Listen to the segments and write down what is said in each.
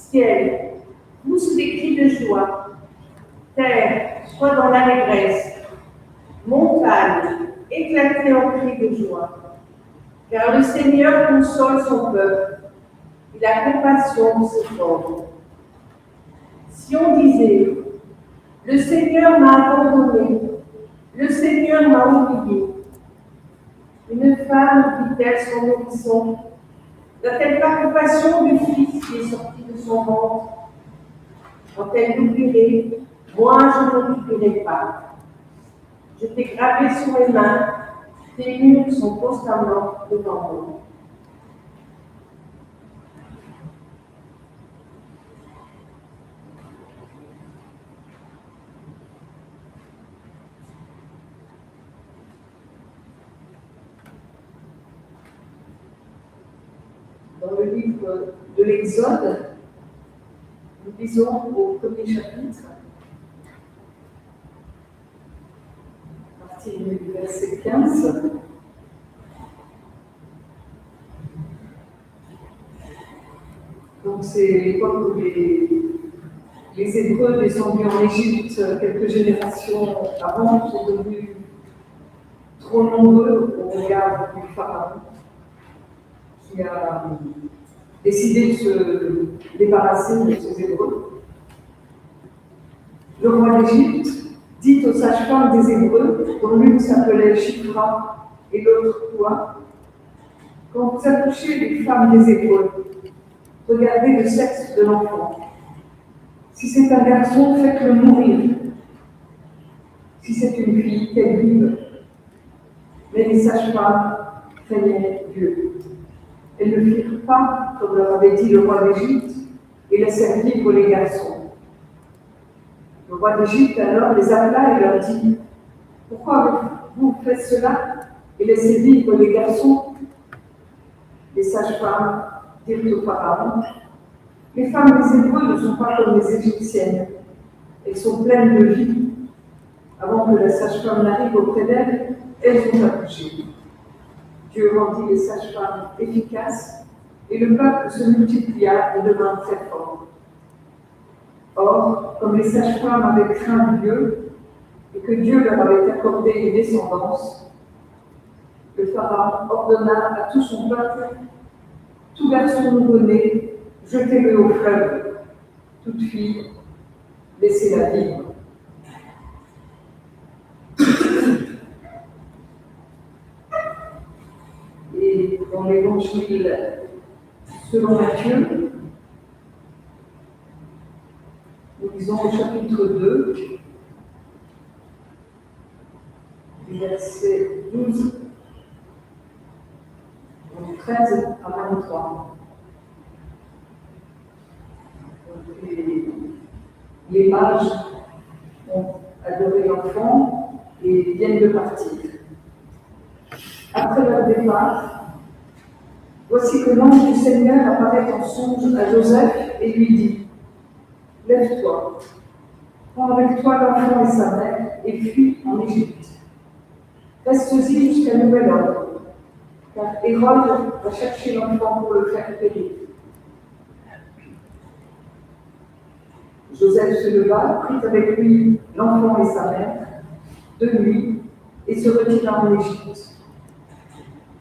Ciel, pousse des cris de joie. Terre, sois dans l'allégresse. Montagne, éclatez en cris de joie. Car le Seigneur console son peuple. Il a compassion de ses pauvres. Si on disait, le Seigneur m'a abandonné, le Seigneur m'a oublié. Une femme, dit-elle son nourrisson, n'a-t-elle pas compassion du fils qui est sorti de son ventre? Quand elle l'oublierait, moi je ne l'oublierai pas. Je t'ai gravé sur les mains, tes murs sont constamment devant moi. Dans le livre de l'Exode, nous lisons au premier chapitre, à partir du verset 15. Donc c'est l'époque où les Hébreux descendus en Égypte quelques générations avant sont devenus trop nombreux au regard du Pharaon, qui a décidé de se débarrasser de ces Hébreux. Le roi d'Égypte dit aux sages-femmes des Hébreux, dont l'une s'appelait Shipra et l'autre Poua, quand vous accouchez les femmes des Hébreux, regardez le sexe de l'enfant. Si c'est un garçon, faites-le mourir. Si c'est une fille, qu'elle vive. Mais les sages-femmes craignaient Dieu. Elles ne firent pas, comme leur avait dit le roi d'Égypte, et laissèrent vivre les garçons. Le roi d'Égypte alors les appela et leur dit, « Pourquoi vous faites cela et laissez vivre les garçons ?» Les sages-femmes dirent au Pharaon, « Les femmes des Hébreux ne sont pas comme les Égyptiennes. Elles sont pleines de vie. Avant que la sage-femme n'arrive auprès d'elles, elles ont accouché. » Dieu rendit les sages-femmes efficaces et le peuple se multiplia et devint très fort. Or, comme les sages-femmes avaient craint Dieu et que Dieu leur avait accordé une descendance, le Pharaon ordonna à tout son peuple, tout garçon nouveau-né, jetez-le au fleuve, toute fille, laissez-la vivre. Et dans l'évangile selon Matthieu, nous lisons au chapitre 2, versets 12, 13 à 23. Les mages ont adoré l'enfant et viennent de partir. Après leur départ, voici que l'ange du Seigneur apparaît en songe à Joseph et lui dit, « Lève-toi, prends avec toi l'enfant et sa mère et fuis en Égypte. Reste-y jusqu'à nouvel ordre, car Hérode va chercher l'enfant pour le faire périr. » Joseph se leva, prit avec lui l'enfant et sa mère, de nuit, et se retira en Égypte.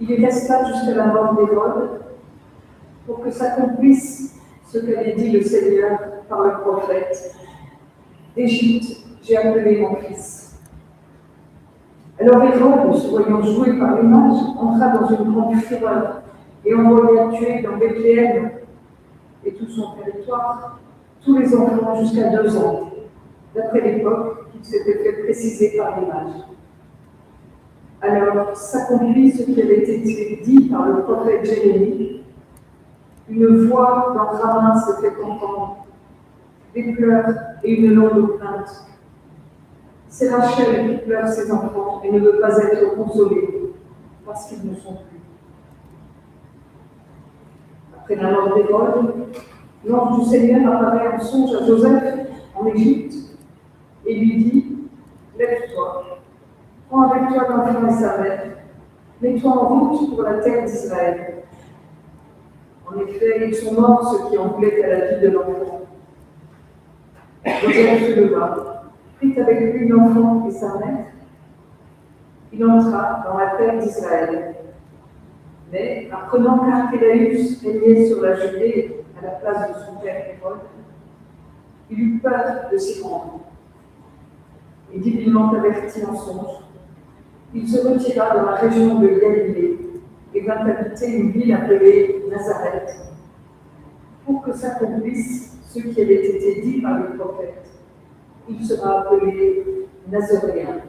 Il y resta jusqu'à la mort d'Hérode, pour que s'accomplisse ce qu'avait dit le Seigneur par le prophète. « D'Égypte, j'ai appelé mon fils. » Alors Hérode, se voyant joué par les mages, entra dans une grande fureur et envoya tuer dans Bethléem et tout son territoire tous les enfants jusqu'à 2 ans, d'après l'époque qui s'était fait préciser par les mages. Alors s'accomplit ce qui avait été dit par le prophète Jérémie. Une voix dans Rama se fait entendre, des pleurs et une longue plainte. C'est Rachel qui pleure ses enfants et ne veut pas être consolée, parce qu'ils ne sont plus. Après la mort d'Hérode, l'ange du Seigneur apparaît en songe à Joseph en Égypte et lui dit, « Lève-toi, prends avec toi l'enfant et sa mère, mets-toi en route pour la terre d'Israël. » En En effet, ils sont morts ceux qui en voulaient à la vie de l'enfant. Joseph se leva, prit avec lui l'enfant et sa mère. Il entra dans la terre d'Israël. Mais, apprenant qu'Archélaüs régnait sur la Judée à la place de son père Hérode, il eut peur de s'y rendre. Et divinement averti en songe, il se retira dans la région de Galilée et vint habiter une ville appelée Nazareth, pour que s'accomplisse ce qui avait été dit par les prophètes. Il sera appelé Nazaréen.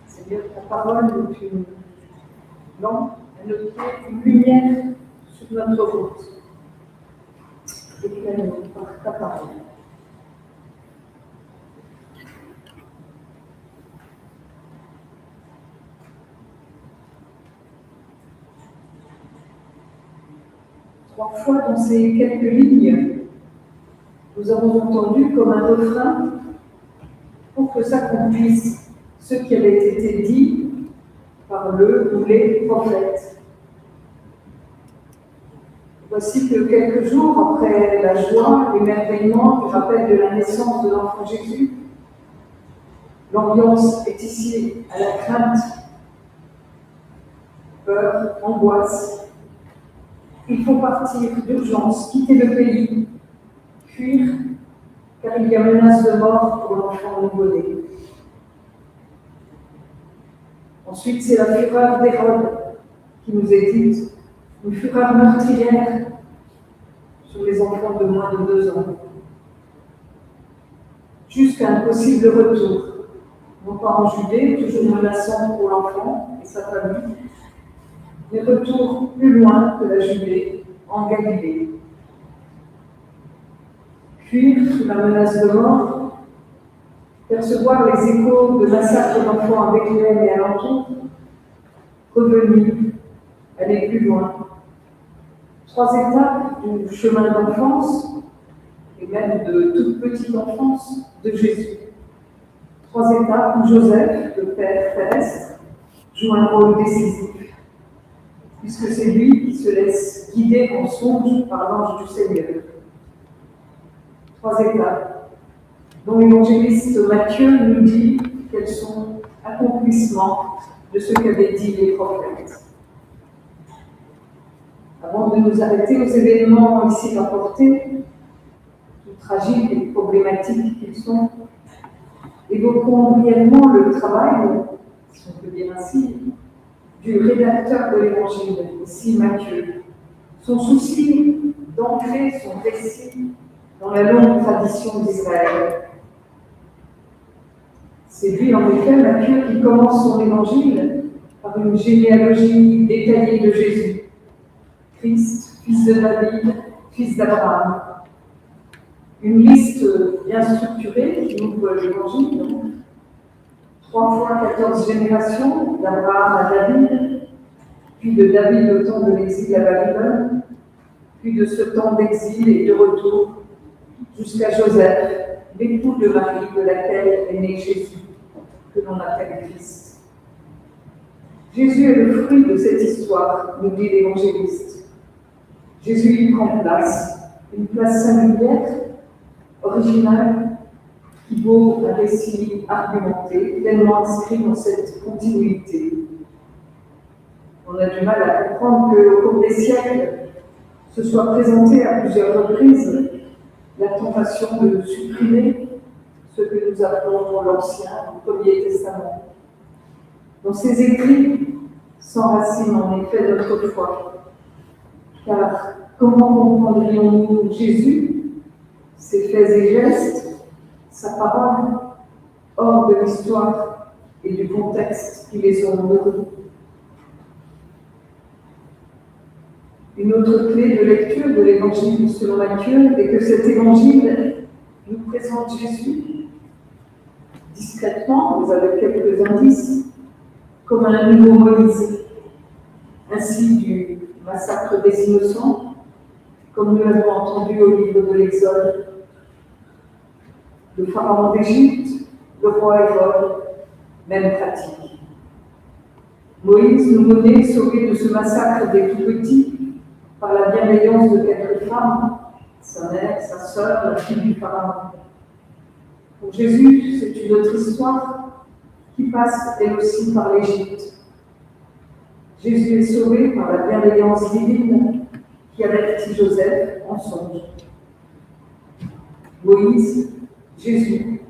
Seigneur, ta parole est une lampe à nos pieds, une lumière sur notre route. Éclaire-nous par ta parole. Trois fois dans ces quelques lignes, nous avons entendu comme un refrain pour que s'accomplisse ce qui avait été dit par le ou les prophètes. Voici que quelques jours après la joie, l'émerveillement du rappel de la naissance de l'enfant Jésus, l'ambiance est ici à la crainte, peur, angoisse. Il faut partir d'urgence, quitter le pays, fuir, car il y a menace de mort pour l'enfant nouveau-né. Ensuite, c'est la fureur d'Hérode qui nous est dite, une fureur meurtrière sur les enfants de moins de 2 ans, jusqu'à un possible retour, non pas en Judée, toujours menaçant pour l'enfant et sa famille, mais retour plus loin que la Judée, en Galilée. Fuir sous la menace de mort, percevoir les échos de massacres d'enfants à Bethléem et alentour, revenir, aller plus loin. 3 étapes du chemin d'enfance, et même de toute petite enfance de Jésus. 3 étapes où Joseph, le père terrestre, joue un rôle décisif, puisque c'est lui qui se laisse guider en songe par l'ange du Seigneur. 3 étapes dont l'évangéliste Matthieu nous dit qu'elles sont accomplissement de ce qu'avaient dit les prophètes. Avant de nous arrêter aux événements ici rapportés, tout tragiques et problématiques qu'ils sont, évoquons brièvement le travail, si on peut dire ainsi, du rédacteur de l'Évangile, ici Matthieu. Son souci d'ancrer son récit dans la longue tradition d'Israël. C'est lui, en effet, Matthieu, qui commence son Évangile par une généalogie détaillée de Jésus. Christ, fils de David, fils d'Abraham. Une liste bien structurée qui ouvre l'Évangile. 3 fois 14 générations, d'Abraham à David, puis de David au temps de l'exil à Babylone, puis de ce temps d'exil et de retour jusqu'à Joseph, l'époux de Marie, de laquelle est né Jésus, que l'on appelle Christ. Jésus est le fruit de cette histoire, nous dit l'évangéliste. Jésus y prend place, une place singulière, originale, qui vaut un récit argumenté, pleinement inscrit dans cette continuité. On a du mal à comprendre qu'au cours des siècles, se soit présentée à plusieurs reprises la tentation de supprimer ce que nous appelons l'Ancien, le Premier Testament. Dans ces écrits s'enracine en effet notre foi. Car comment comprendrions-nous Jésus, ses faits et gestes, sa parole, hors de l'histoire et du contexte qui les ont nourris? Une autre clé de lecture de l'Évangile selon Matthieu est que cet Évangile nous présente Jésus discrètement, mais avec quelques indices, comme un nouveau Moïse, ainsi du massacre des innocents, comme nous l'avons entendu au livre de l'Exode. Le pharaon d'Égypte, le roi Hérode, même pratique. Moïse, nouveau-né, sauvé de ce massacre des tout-petits par la bienveillance de quelques femmes, sa mère, sa sœur, la fille du pharaon. Pour Jésus, c'est une autre histoire qui passe elle aussi par l'Égypte. Jésus est sauvé par la bienveillance divine qui avertit Joseph en songe. Moïse, Jésus,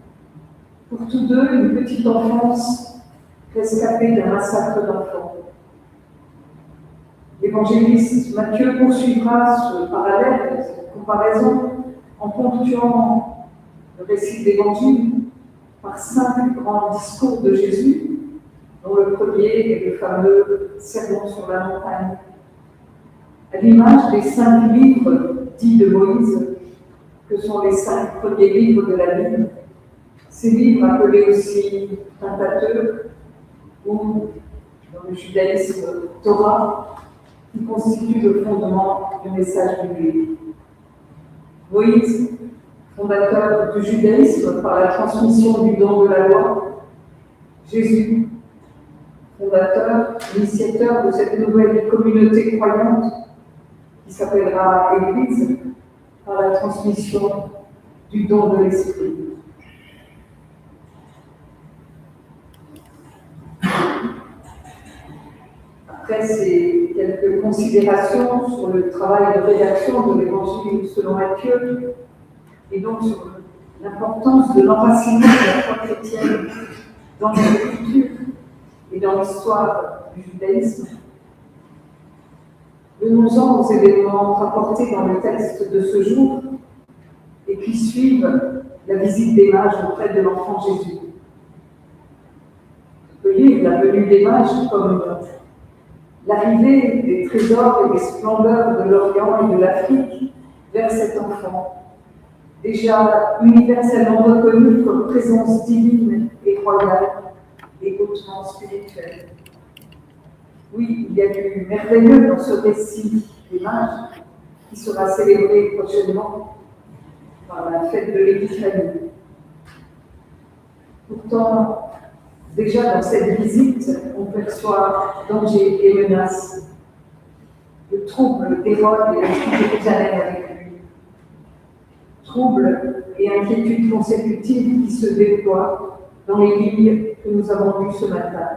pour tous deux, une petite enfance rescapée d'un massacre d'enfants. L'évangéliste Matthieu poursuivra ce parallèle, cette comparaison, en ponctuant le récit de l'Évangile par 5 grands discours de Jésus, dont le premier est le fameux Sermon sur la montagne. À l'image des 5 livres dits de Moïse, que sont les 5 premiers livres de la Bible, ces livres appelés aussi Pentateuque, ou dans le judaïsme Torah, qui constitue le fondement du message biblique. Moïse, fondateur du judaïsme par la transmission du don de la loi. Jésus, fondateur, initiateur de cette nouvelle communauté croyante qui s'appellera Église par la transmission du don de l'Esprit. Après ces quelques considérations sur le travail de rédaction de l'Évangile selon Matthieu, et donc sur l'importance de l'enracinement de la foi chrétienne dans l'Écriture et dans l'histoire du judaïsme, venons-en aux événements rapportés dans le texte de ce jour et qui suivent la visite des mages auprès de l'enfant Jésus. On peut lire la venue des mages comme l'arrivée des trésors et des splendeurs de l'Orient et de l'Afrique vers cet enfant, déjà universellement reconnu comme présence divine et royale et hautement spirituelle. Oui, il y a du merveilleux dans ce récit des mages qui sera célébré prochainement par la fête de l'Épiphanie. Pourtant, déjà dans cette visite, on perçoit danger et menaces, le trouble d'Hérode et la fille de Jérusalem avec lui, trouble et inquiétude consécutives qui se déploient dans les lignes que nous avons lues ce matin.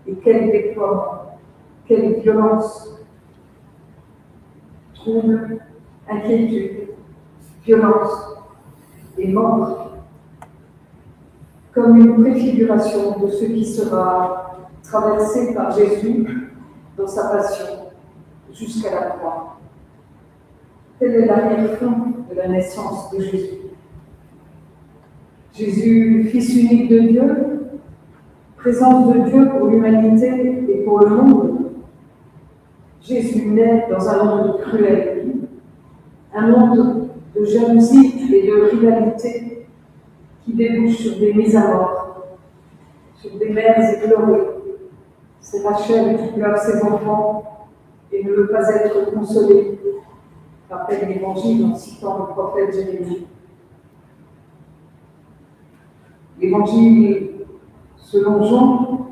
Et quel déploiement, quelle violence, trouble, inquiétude, violence et mort, comme une préfiguration de ce qui sera traversé par Jésus dans sa passion jusqu'à la croix. Tel est l'arrière-fond de la naissance de Jésus. Jésus, Fils unique de Dieu, présence de Dieu pour l'humanité et pour le monde. Jésus naît dans un monde cruel, un monde de jalousie et de rivalité qui débouche sur des mises à mort, sur des mères éplorées. C'est Rachel qui pleure ses enfants et ne veut pas être consolée, rappelle l'Évangile en citant le prophète Jérémie. L'Évangile, selon Jean,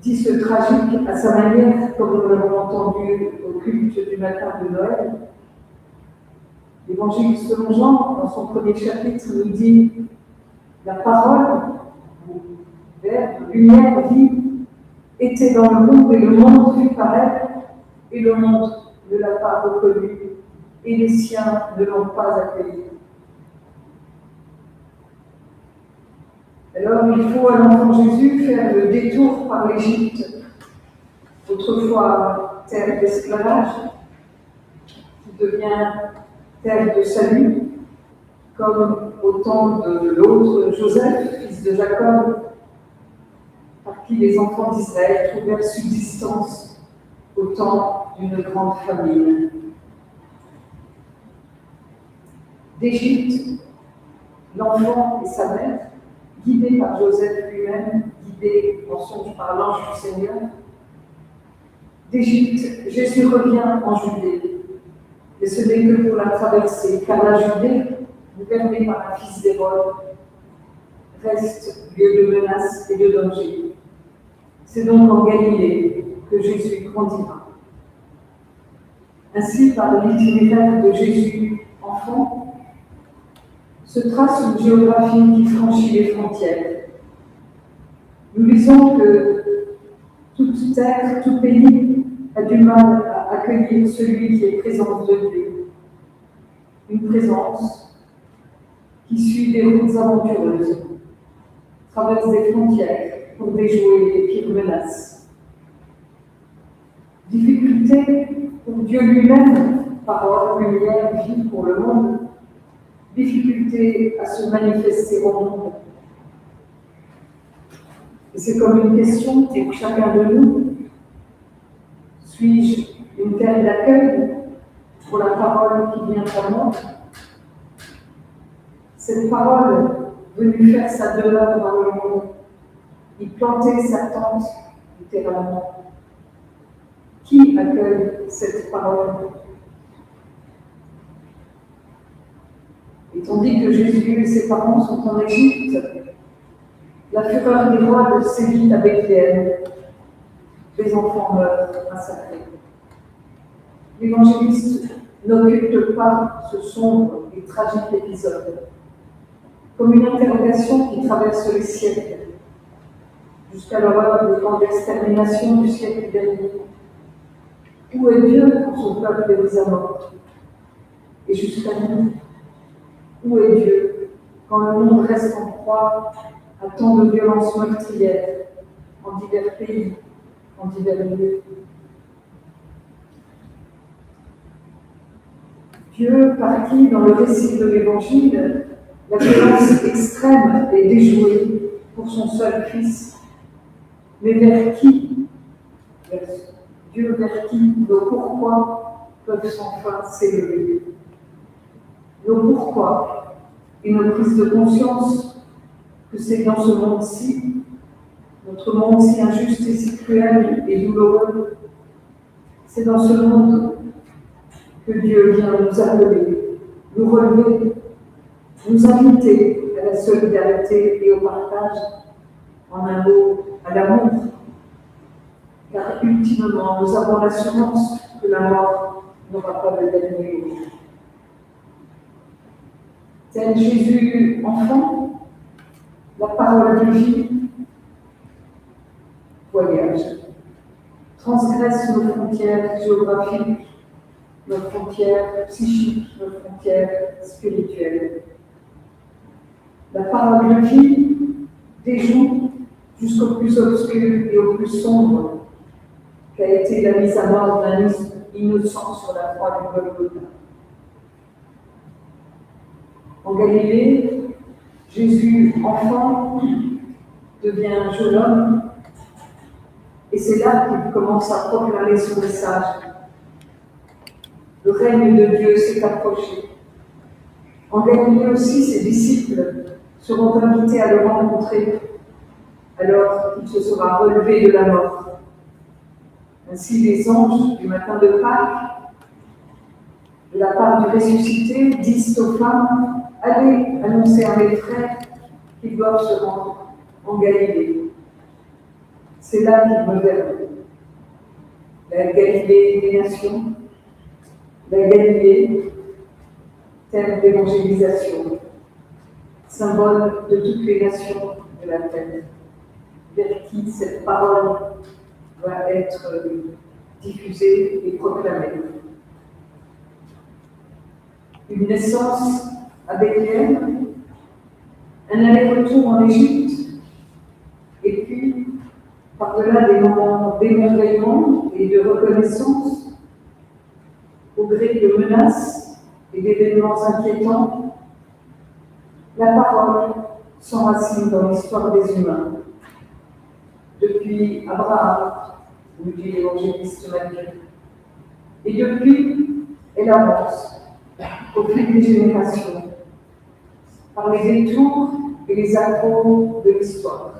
dit ce tragique à sa manière, comme nous l'avons entendu au culte du matin de Noël. L'Évangile selon Jean, dans son premier chapitre, nous dit « La parole, verbe, lumière, vie, était dans le monde et le monde fut par elle, et le monde ne l'a pas reconnue, et les siens ne l'ont pas accueilli. » Alors il faut à l'enfant Jésus faire le détour par l'Égypte, autrefois terre d'esclavage, qui devient terre de salut, comme au temps de l'autre Joseph, fils de Jacob, par qui les enfants d'Israël trouvèrent subsistance au temps d'une grande famine. D'Égypte, l'enfant et sa mère, guidés par Joseph lui-même, guidés en songe par l'ange du Seigneur, d'Égypte, Jésus revient en Judée. Et ce n'est que pour la traversée, car la Judée, gouvernée par un fils d'Hérode, reste lieu de menace et de danger. C'est donc en Galilée que Jésus grandira. Ainsi, par l'itinéraire de Jésus enfant, se trace une géographie qui franchit les frontières. Nous lisons que toute terre, tout pays a du mal à accueillir celui qui est présence de Dieu. Une présence qui suit des routes aventureuses, traverse des frontières pour déjouer les pires menaces. Difficulté pour Dieu lui-même, parole, lumière, vie pour le monde. Difficulté à se manifester au monde. Et c'est comme une question pour chacun de nous. Suis-je une terre d'accueil pour la parole qui vient à moi? Cette parole venue faire sa demeure dans le monde, y planter sa tente littéralement. Qui accueille cette parole? Et tandis que Jésus et ses parents sont en Égypte, la fureur des rois sévit à Bethléem. Les enfants meurent massacrés. L'évangéliste n'occulte pas ce sombre et tragique épisode comme une interrogation qui traverse les siècles, jusqu'à l'horreur des camps d'extermination du siècle dernier. Où est Dieu quand son peuple est mis à mort? Et jusqu'à nous, où est Dieu quand le monde reste en proie à tant de violences meurtrières en divers pays, en divers lieux? Dieu, par qui, dans le récit de l'Évangile, la violence extrême est déjouée pour son seul Fils, mais vers qui? Dieu vers qui nos pourquoi peuvent sans fin s'élever. Nos pourquoi et nos prises de conscience que c'est dans ce monde-ci, notre monde si injuste et si cruel et douloureux, c'est dans ce monde que Dieu vient nous appeler, nous relever, nous inviter à la solidarité et au partage, en un mot, à l'amour. Car ultimement, nous avons l'assurance que la mort n'aura pas le dernier mot. Tel Jésus enfant, la parole de vie voyage, transgresse nos frontières géographiques, nos frontières psychiques, nos frontières spirituelles. La parole de vie déjoue jusqu'au plus obscur et au plus sombre qu'a été la mise à mort d'un innocent sur la croix du Golgotha. En Galilée, Jésus, enfant, devient un jeune homme, et c'est là qu'il commence à proclamer son message. Le règne de Dieu s'est approché. En Galilée aussi, ses disciples seront invités à le rencontrer, alors qu'il se sera relevé de la mort. Ainsi, les anges du matin de Pâques, de la part du ressuscité, disent aux femmes: allez annoncer à mes frères qu'ils doivent se rendre en Galilée. C'est là qu'ils me verront. La Galilée des nations, la Galilée, terre d'évangélisation, symbole de toutes les nations de la terre, vers qui cette parole va être diffusée et proclamée. Une naissance à Bethléem, un aller-retour en Égypte, et puis, par-delà des moments d'émerveillement et de reconnaissance, au gré de menaces et d'événements inquiétants, la parole s'enracine dans l'histoire des humains. Depuis Abraham, nous dit l'évangéliste Matthieu, et depuis, elle avance au fil des générations, par les détours et les accros de l'histoire.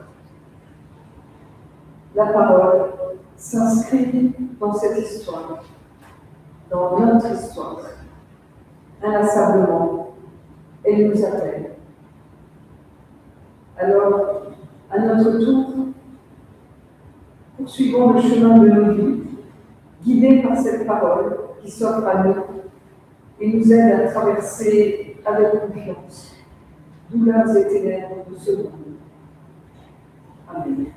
La parole s'inscrit dans cette histoire, dans notre histoire. Inlassablement, elle nous appelle. Alors, à notre tour, poursuivons le chemin de nos vies, guidés par cette parole qui s'offre à nous et nous aide à traverser avec confiance douleurs et ténèbres de ce monde. Amen.